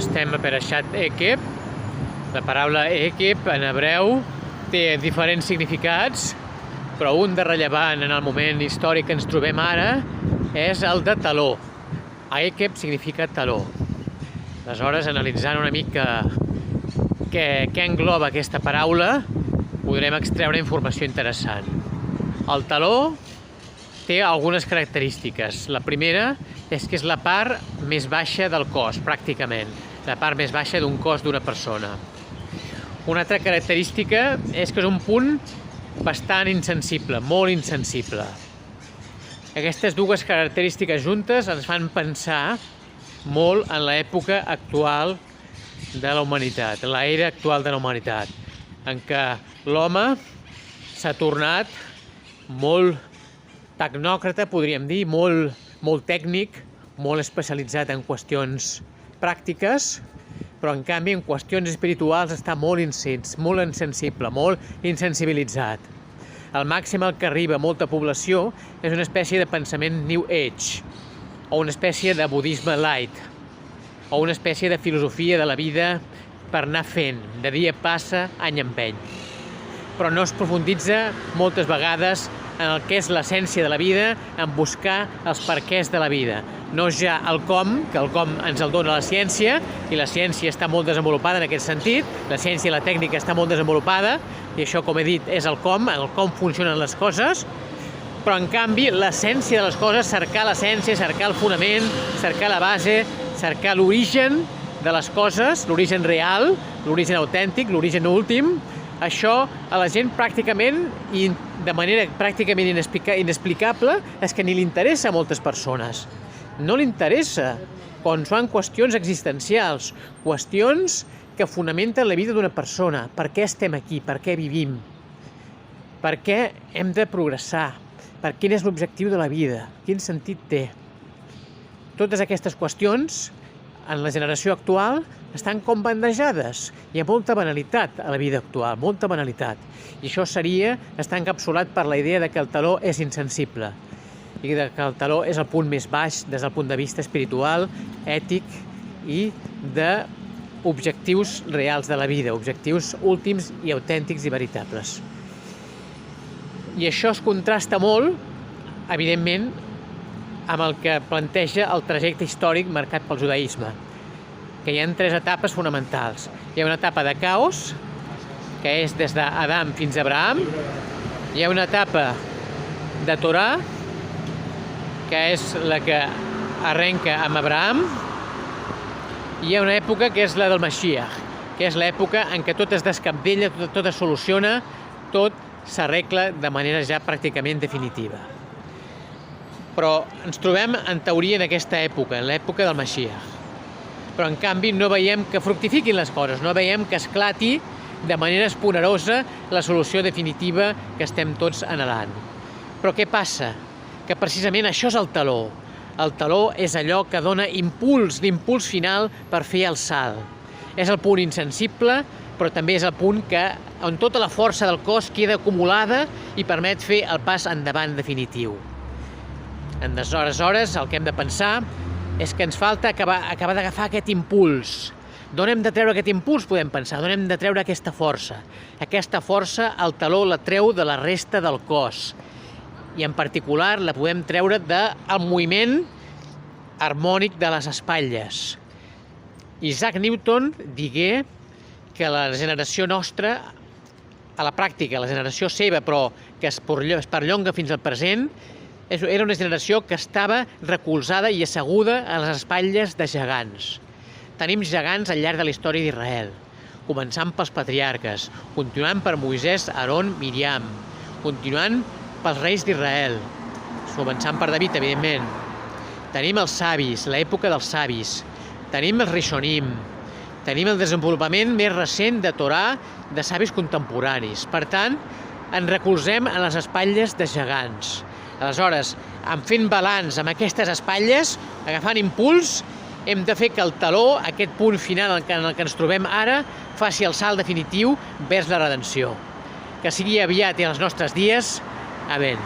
Estem a Perashat Ekeb. La paraula Ekeb en hebreu té diferents significats, però un de rellevant en el moment històric que ens trobem ara és el de taló. Ekeb significa taló. Aleshores, analitzant una mica què engloba aquesta paraula, podrem extreure informació interessant. El taló té algunes característiques. La primera és que és la part més baixa del cos, pràcticament. La part més baixa d'un cos d'una persona. Una altra característica és que és un punt bastant insensible, molt insensible. Aquestes dues característiques juntes ens fan pensar molt en l'època actual de la humanitat, en l'era actual de la humanitat, en què l'home s'ha tornat molt tecnòcrata, podríem dir, molt tècnic, molt especialitzat en qüestions pràctiques, però en canvi en qüestions espirituals està molt insensible, molt insensibilitzat. El màxim al que arriba molta població és una espècie de pensament New Age, o una espècie de budisme light, o una espècie de filosofia de la vida per anar fent, de dia passa, any empeny. Però no es profunditza moltes vegades en el que és l'essència de la vida, en buscar els perquès de la vida. No ja el com, que el com ens el dona la ciència, i la ciència està molt desenvolupada en aquest sentit, la ciència i la tècnica està molt desenvolupada, i això, com he dit, és el com funcionen les coses, però en canvi l'essència de les coses, cercar l'essència, cercar el fonament, cercar la base, cercar l'origen de les coses, l'origen real, l'origen autèntic, l'origen últim, això a la gent pràcticament, i de manera pràcticament inexplicable, és que ni li interessa a moltes persones. No li interessa quan fan qüestions existencials, qüestions que fonamenten la vida d'una persona. Per què estem aquí? Per què vivim? Per què hem de progressar? Per quin és l'objectiu de la vida? Quin sentit té? Totes aquestes qüestions, en la generació actual, estan com bandejades. Hi ha molta banalitat a la vida actual, molta banalitat. I això està encapsulat per la idea de que el taló és insensible i que el taló és el punt més baix des del punt de vista espiritual, ètic i d'objectius reals de la vida, objectius últims i autèntics i veritables. I això es contrasta molt, evidentment, amb el que planteja el trajecte històric marcat pel judaïsme, que hi ha 3 etapes fonamentals. Hi ha una etapa de caos, que és des d'Adam fins a Abraham. Hi ha una etapa de Torà, que és la que arrenca amb Abraham. I hi ha una època que és la del Mashiach, que és l'època en què tot es descabdella, tot es soluciona, tot s'arregla de manera ja pràcticament definitiva. Però ens trobem, en teoria, en aquesta època, en l'època del Mashiach. Però, en canvi, no veiem que fructifiquin les coses, no veiem que esclati de manera esponerosa la solució definitiva que estem tots anhelant. Però què passa? Que precisament això és el taló. El taló és allò que dona l'impuls final per fer el salt. És el punt insensible, però també és el punt on tota la força del cos queda acumulada i permet fer el pas endavant definitiu. Aleshores, el que hem de pensar és que ens falta acabar d'agafar aquest impuls. D'on hem de treure aquest impuls, podem pensar? D'on hem de treure aquesta força? Aquesta força, el taló la treu de la resta del cos. I en particular la podem treure del moviment harmònic de les espatlles. Isaac Newton digué que la generació nostra, a la pràctica, la generació seva, però que es perllonga fins al present, era una generació que estava recolzada i asseguda a les espatlles de gegants. Tenim gegants al llarg de la història d'Israel, començant pels patriarques, continuant per Moisès, Aaron, Miriam, continuant pels reis d'Israel, començant per David, evidentment. Tenim els savis, l'època dels savis, tenim els Rishonim, tenim el desenvolupament més recent de Torà de savis contemporanis. Per tant, ens recolzem en les espatlles de gegants. Aleshores, en fent balanç amb aquestes espatlles, agafant impuls, hem de fer que el taló, aquest punt final en el que ens trobem ara, faci el salt definitiu vers la redenció. Que sigui aviat i en els nostres dies. Amén.